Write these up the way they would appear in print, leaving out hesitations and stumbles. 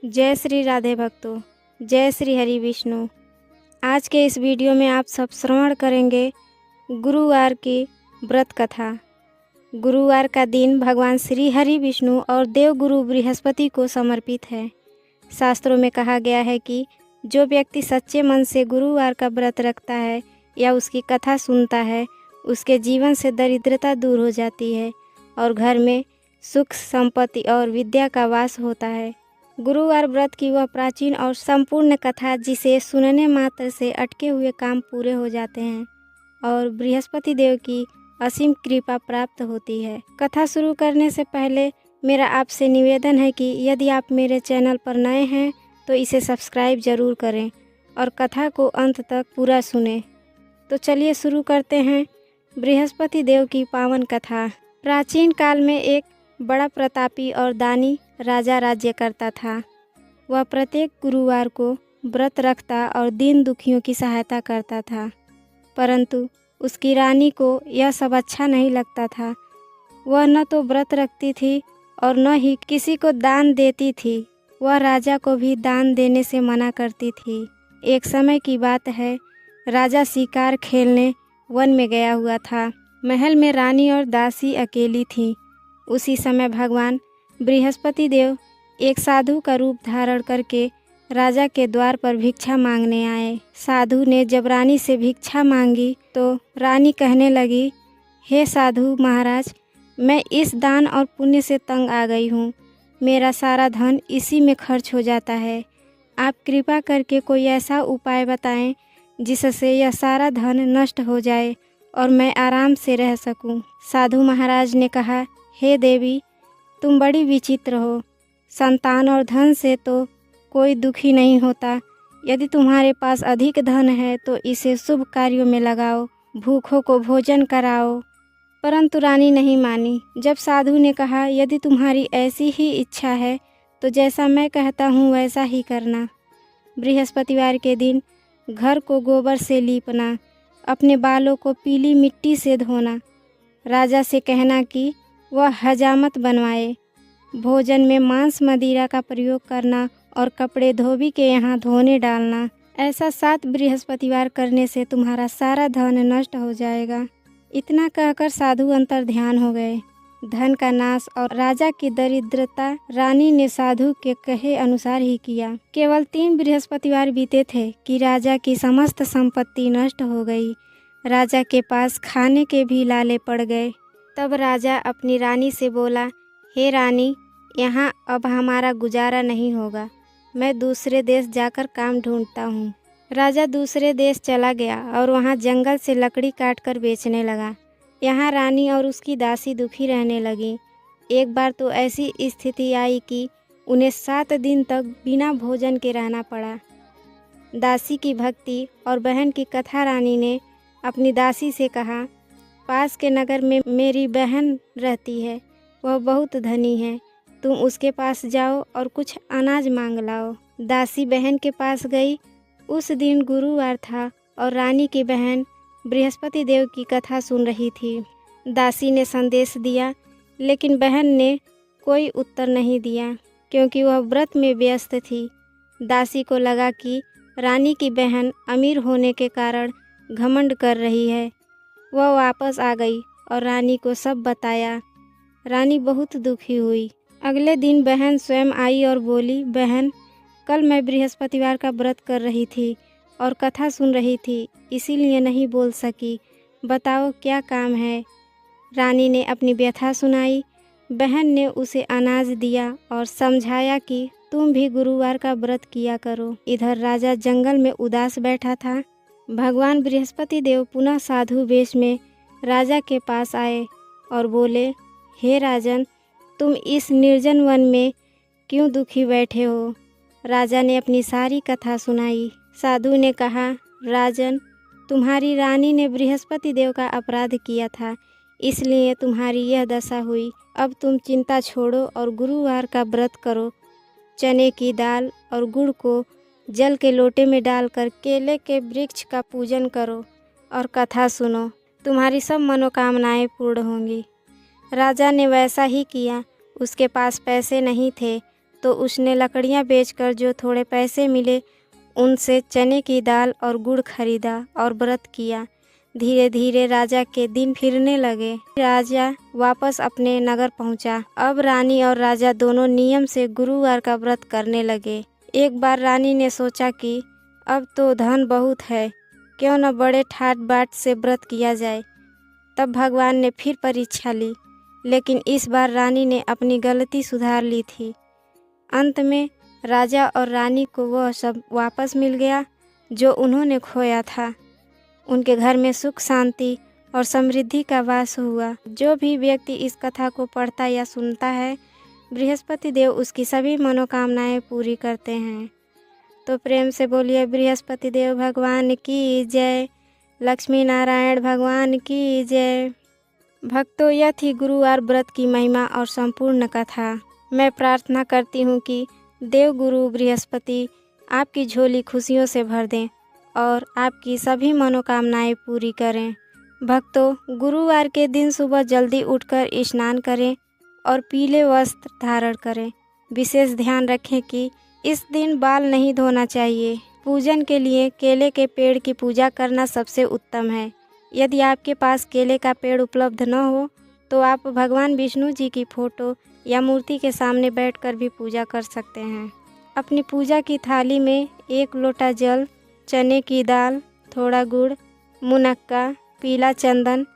जय श्री राधे भक्तों, जय श्री हरि विष्णु। आज के इस वीडियो में आप सब श्रवण करेंगे गुरुवार की व्रत कथा। गुरुवार का दिन भगवान श्री हरि विष्णु और देवगुरु बृहस्पति को समर्पित है। शास्त्रों में कहा गया है कि जो व्यक्ति सच्चे मन से गुरुवार का व्रत रखता है या उसकी कथा सुनता है, उसके जीवन से दरिद्रता दूर हो जाती है और घर में सुख, संपत्ति और विद्या का वास होता है। गुरुवार व्रत की वह प्राचीन और संपूर्ण कथा जिसे सुनने मात्र से अटके हुए काम पूरे हो जाते हैं और बृहस्पति देव की असीम कृपा प्राप्त होती है। कथा शुरू करने से पहले मेरा आपसे निवेदन है कि यदि आप मेरे चैनल पर नए हैं तो इसे सब्सक्राइब जरूर करें और कथा को अंत तक पूरा सुनें। तो चलिए शुरू करते हैं बृहस्पति देव की पावन कथा। प्राचीन काल में एक बड़ा प्रतापी और दानी राजा राज्य करता था। वह प्रत्येक गुरुवार को व्रत रखता और दीन दुखियों की सहायता करता था, परंतु उसकी रानी को यह सब अच्छा नहीं लगता था। वह न तो व्रत रखती थी और न ही किसी को दान देती थी। वह राजा को भी दान देने से मना करती थी। एक समय की बात है, राजा शिकार खेलने वन में गया हुआ था। महल में रानी और दासी अकेली थीं। उसी समय भगवान बृहस्पति देव एक साधु का रूप धारण करके राजा के द्वार पर भिक्षा मांगने आए। साधु ने जब रानी से भिक्षा मांगी तो रानी कहने लगी, हे साधु महाराज, मैं इस दान और पुण्य से तंग आ गई हूँ। मेरा सारा धन इसी में खर्च हो जाता है। आप कृपा करके कोई ऐसा उपाय बताएं जिससे यह सारा धन नष्ट हो जाए और मैं आराम से रह सकूं। साधु महाराज ने कहा, हे देवी, तुम बड़ी विचित्र हो। संतान और धन से तो कोई दुखी नहीं होता। यदि तुम्हारे पास अधिक धन है तो इसे शुभ कार्यों में लगाओ, भूखों को भोजन कराओ। परंतु रानी नहीं मानी। जब साधु ने कहा, यदि तुम्हारी ऐसी ही इच्छा है तो जैसा मैं कहता हूँ वैसा ही करना। बृहस्पतिवार के दिन घर को गोबर से लीपना, अपने बालों को पीली मिट्टी से धोना, राजा से कहना कि वह हजामत बनवाए, भोजन में मांस मदिरा का प्रयोग करना और कपड़े धोबी के यहाँ धोने डालना। ऐसा 7 बृहस्पतिवार करने से तुम्हारा सारा धन नष्ट हो जाएगा। इतना कहकर साधु अंतर ध्यान हो गए। धन का नाश और राजा की दरिद्रता रानी ने साधु के कहे अनुसार ही किया। केवल 3 बृहस्पतिवार बीते थे कि राजा की समस्त संपत्ति नष्ट हो गई। राजा के पास खाने के भी लाले पड़ गए। तब राजा अपनी रानी से बोला, हे रानी, यहाँ अब हमारा गुजारा नहीं होगा। मैं दूसरे देश जाकर काम ढूंढता हूँ। राजा दूसरे देश चला गया और वहाँ जंगल से लकड़ी काटकर बेचने लगा। यहाँ रानी और उसकी दासी दुखी रहने लगी। एक बार तो ऐसी स्थिति आई कि उन्हें 7 दिन तक बिना भोजन के रहना पड़ा। दासी की भक्ति और बहन की कथा रानी ने अपनी दासी से कहा, पास के नगर में मेरी बहन रहती है, वह बहुत धनी है। तुम उसके पास जाओ और कुछ अनाज मांग लाओ। दासी बहन के पास गई। उस दिन गुरुवार था और रानी की बहन बृहस्पति देव की कथा सुन रही थी। दासी ने संदेश दिया, लेकिन बहन ने कोई उत्तर नहीं दिया क्योंकि वह व्रत में व्यस्त थी। दासी को लगा कि रानी की बहन अमीर होने के कारण घमंड कर रही है। वह वापस आ गई और रानी को सब बताया। रानी बहुत दुखी हुई। अगले दिन बहन स्वयं आई और बोली, बहन, कल मैं बृहस्पतिवार का व्रत कर रही थी और कथा सुन रही थी, इसीलिए नहीं बोल सकी। बताओ क्या काम है। रानी ने अपनी व्यथा सुनाई। बहन ने उसे अनाज दिया और समझाया कि तुम भी गुरुवार का व्रत किया करो। इधर राजा जंगल में उदास बैठा था। भगवान बृहस्पति देव पुनः साधु वेश में राजा के पास आए और बोले, हे राजन, तुम इस निर्जन वन में क्यों दुखी बैठे हो। राजा ने अपनी सारी कथा सुनाई। साधु ने कहा, राजन, तुम्हारी रानी ने बृहस्पति देव का अपराध किया था, इसलिए तुम्हारी यह दशा हुई। अब तुम चिंता छोड़ो और गुरुवार का व्रत करो। चने की दाल और गुड़ को जल के लोटे में डालकर केले के वृक्ष का पूजन करो और कथा सुनो। तुम्हारी सब मनोकामनाएं पूर्ण होंगी। राजा ने वैसा ही किया। उसके पास पैसे नहीं थे तो उसने लकड़ियाँ बेचकर जो थोड़े पैसे मिले उनसे चने की दाल और गुड़ खरीदा और व्रत किया। धीरे धीरे राजा के दिन फिरने लगे। राजा वापस अपने नगर पहुंचा। अब रानी और राजा दोनों नियम से गुरुवार का व्रत करने लगे। एक बार रानी ने सोचा कि अब तो धन बहुत है, क्यों न बड़े ठाट बाट से व्रत किया जाए। तब भगवान ने फिर परीक्षा ली, लेकिन इस बार रानी ने अपनी गलती सुधार ली थी। अंत में राजा और रानी को वह सब वापस मिल गया जो उन्होंने खोया था। उनके घर में सुख शांति और समृद्धि का वास हुआ। जो भी व्यक्ति इस कथा को पढ़ता या सुनता है, बृहस्पति देव उसकी सभी मनोकामनाएं पूरी करते हैं। तो प्रेम से बोलिए बृहस्पति देव भगवान की जय, लक्ष्मी नारायण भगवान की जय। भक्तों, यह थी गुरुवार व्रत की महिमा और संपूर्ण कथा। मैं प्रार्थना करती हूँ कि देव गुरु बृहस्पति आपकी झोली खुशियों से भर दें और आपकी सभी मनोकामनाएं पूरी करें। भक्तों, गुरुवार के दिन सुबह जल्दी उठकर स्नान करें और पीले वस्त्र धारण करें। विशेष ध्यान रखें कि इस दिन बाल नहीं धोना चाहिए। पूजन के लिए केले के पेड़ की पूजा करना सबसे उत्तम है। यदि आपके पास केले का पेड़ उपलब्ध न हो तो आप भगवान विष्णु जी की फोटो या मूर्ति के सामने बैठकर भी पूजा कर सकते हैं। अपनी पूजा की थाली में 1 लोटा जल, चने की दाल, थोड़ा गुड़, मुनक्का, पीला चंदन,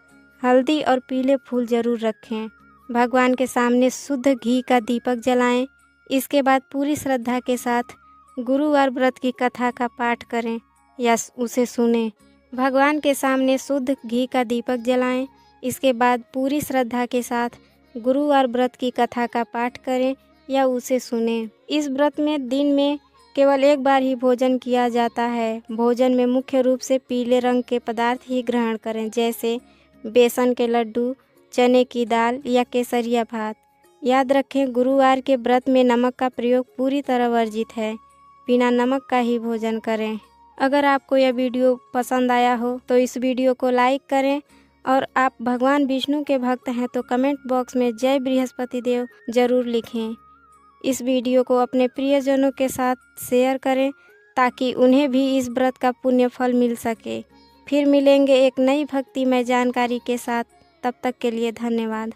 हल्दी और पीले फूल जरूर रखें। भगवान के सामने शुद्ध घी का दीपक जलाएं। इसके बाद पूरी श्रद्धा के साथ गुरुवार व्रत की कथा का पाठ करें या उसे सुनें। भगवान के सामने शुद्ध घी का दीपक जलाएं। इसके बाद पूरी श्रद्धा के साथ गुरुवार व्रत की कथा का पाठ करें या उसे सुनें। इस व्रत में दिन में केवल एक बार ही भोजन किया जाता है। भोजन में मुख्य रूप से पीले रंग के पदार्थ ही ग्रहण करें, जैसे बेसन के लड्डू, चने की दाल या केसरिया भात। याद रखें, गुरुवार के व्रत में नमक का प्रयोग पूरी तरह वर्जित है। बिना नमक का ही भोजन करें। अगर आपको यह वीडियो पसंद आया हो तो इस वीडियो को लाइक करें और आप भगवान विष्णु के भक्त हैं तो कमेंट बॉक्स में जय बृहस्पति देव जरूर लिखें। इस वीडियो को अपने प्रियजनों के साथ शेयर करें ताकि उन्हें भी इस व्रत का पुण्य फल मिल सके। फिर मिलेंगे एक नई भक्तिमय जानकारी के साथ। तब तक के लिए धन्यवाद।